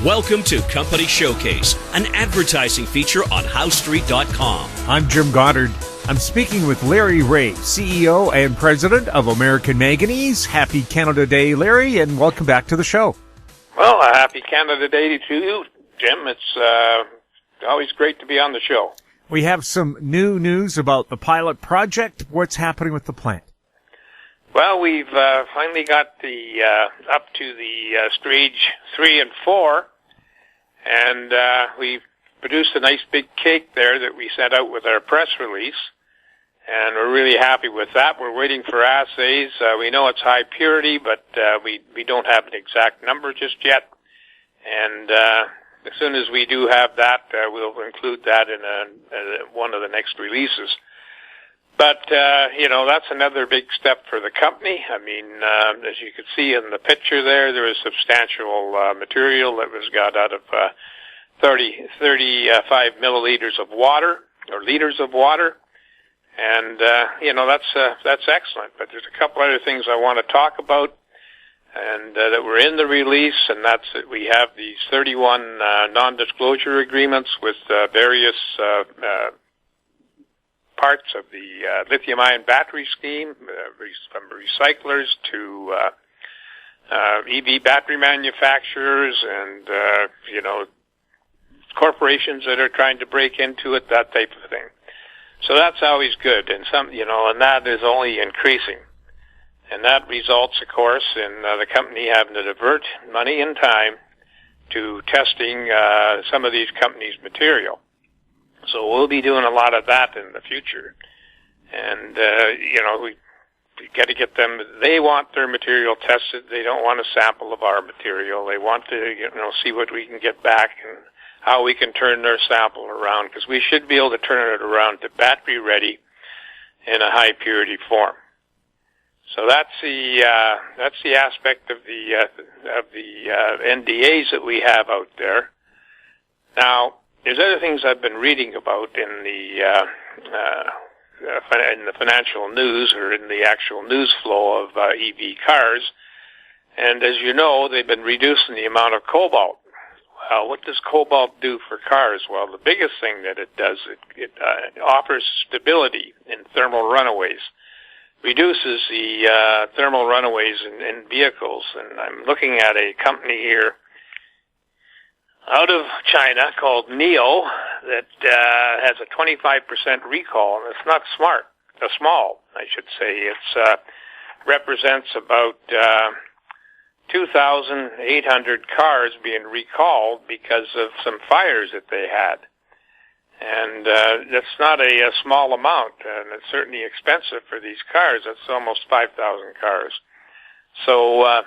Welcome to Company Showcase, an advertising feature on HowStreet.com. I'm Jim Goddard. I'm speaking with Larry Reaugh, CEO and President of American Manganese. Happy Canada Day, Larry, and welcome back to the show. Well, a happy Canada Day to you, Jim. It's always great to be on the show. We have some new news about the pilot project. What's happening with the plant? Well, we've finally got the up to the stage 3 and 4, and we've produced a nice big cake there that we sent out with our press release, and we're really happy with that. We're waiting for assays. We know it's high purity, but we don't have an exact number just yet, and as soon as we do have that, we'll include that in one of the next releases. But, that's another big step for the company. I mean, as you can see in the picture there was substantial material that was got out of 35 milliliters of water, or liters of water. And, that's excellent. But there's a couple other things I want to talk about, and that were in the release, and that's that we have these 31 non-disclosure agreements with various parts of the lithium-ion battery scheme, from recyclers to EV battery manufacturers and, corporations that are trying to break into it, that type of thing. So that's always good, and and that is only increasing. And that results, of course, in the company having to divert money and time to testing some of these companies' material. So we'll be doing a lot of that in the future. And, we got to get them, they want their material tested. They don't want a sample of our material. They want to, see what we can get back and how we can turn their sample around, because we should be able to turn it around to battery ready in a high purity form. So that's the aspect of the NDAs that we have out there. Now, there's other things I've been reading about in the financial news, or in the actual news flow of EV cars. And as you know, they've been reducing the amount of cobalt. Well, what does cobalt do for cars? Well, the biggest thing that it does, it offers stability in thermal runaways, reduces the thermal runaways in vehicles. And I'm looking at a company here out of China called NEO that has a 25% recall, and it's not small, I should say. It's represents about 2,800 cars being recalled because of some fires that they had. And that's not a small amount, and it's certainly expensive for these cars. That's almost 5,000 cars. So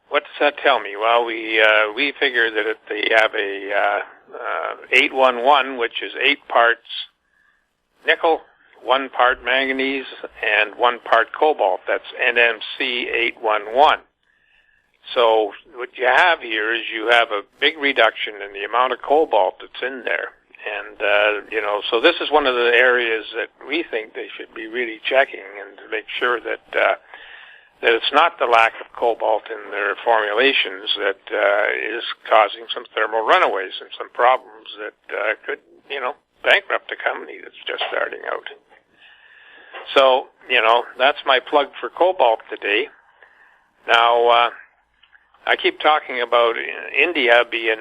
what does that tell me? Well, we figure that they have a 811, which is 8 parts nickel, 1 part manganese, and 1 part cobalt. That's NMC 811. So what you have here is you have a big reduction in the amount of cobalt that's in there. And, so this is one of the areas that we think they should be really checking, and to make sure that that it's not the lack of cobalt in their formulations that is causing some thermal runaways and some problems that could, bankrupt a company that's just starting out. So, that's my plug for cobalt today. Now, I keep talking about India being,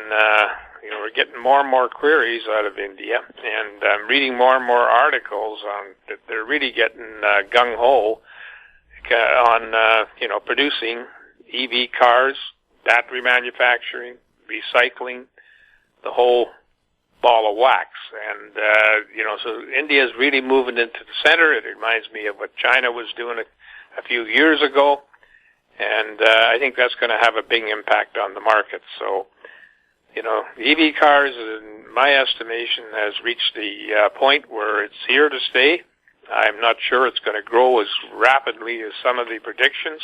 we're getting more and more queries out of India, and I'm reading more and more articles on that they're really getting gung-ho on, producing EV cars, battery manufacturing, recycling, the whole ball of wax. And, so India is really moving into the center. It reminds me of what China was doing a few years ago. And I think that's going to have a big impact on the market. So, EV cars, in my estimation, has reached the point where it's here to stay. I'm not sure it's going to grow as rapidly as some of the predictions,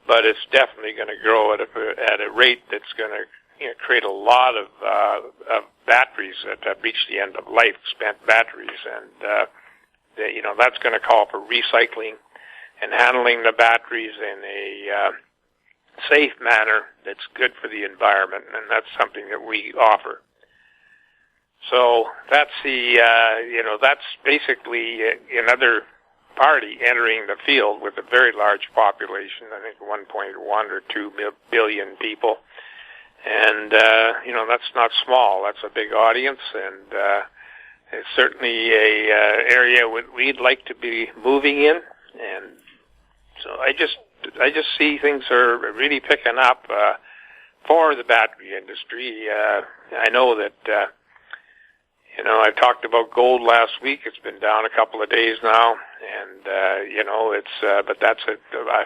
but it's definitely going to grow at a rate that's going to create a lot of batteries that have reached the end of life, spent batteries, and that's going to call for recycling and handling the batteries in safe manner that's good for the environment, and that's something that we offer. So that's that's basically another party entering the field with a very large population, I think 1.1 or 2 billion people. And, that's not small. That's a big audience, and it's certainly a area we'd like to be moving in. And so I just see things are really picking up for the battery industry. I know that I talked about gold last week. It's been down a couple of days now, and but that's as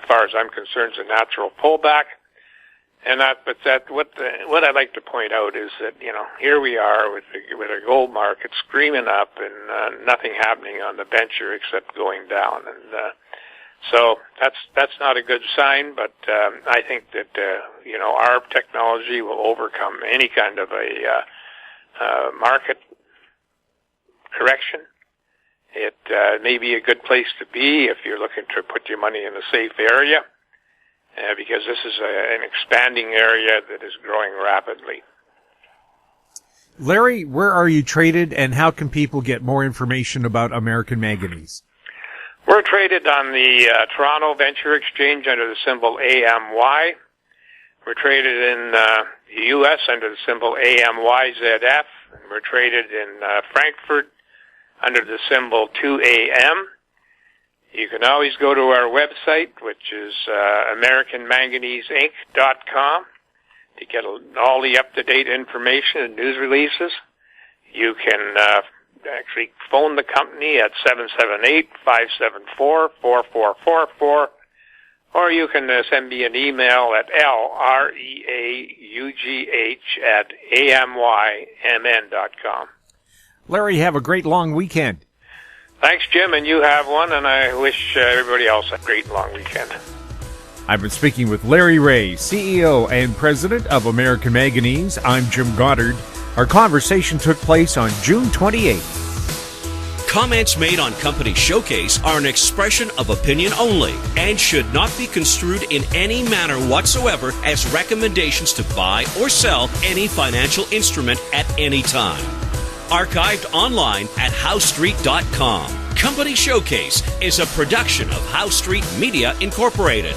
far as I'm concerned, it's a natural pullback. And what I'd like to point out is that here we are with a gold market screaming up and nothing happening on the venture except going down, and so that's not a good sign. But I think that our technology will overcome any kind of a market correction. It may be a good place to be if you're looking to put your money in a safe area, because this is an expanding area that is growing rapidly. Larry, where are you traded, and how can people get more information about American Manganese? We're traded on the Toronto Venture Exchange under the symbol AMY. We're traded in the U.S. under the symbol AMYZF. And we're traded in Frankfurt under the symbol 2AM. You can always go to our website, which is AmericanManganeseInc.com, to get all the up-to-date information and news releases. You can actually phone the company at 778-574-4444, or you can send me an email at LREAUGH@AMYMN.com. Larry, have a great long weekend. Thanks, Jim, and you have one, and I wish everybody else a great long weekend. I've been speaking with Larry Reaugh, CEO and President of American Manganese. I'm Jim Goddard. Our conversation took place on June 28th. Comments made on Company Showcase are an expression of opinion only and should not be construed in any manner whatsoever as recommendations to buy or sell any financial instrument at any time. Archived online at HowStreet.com. Company Showcase is a production of How Street Media Incorporated.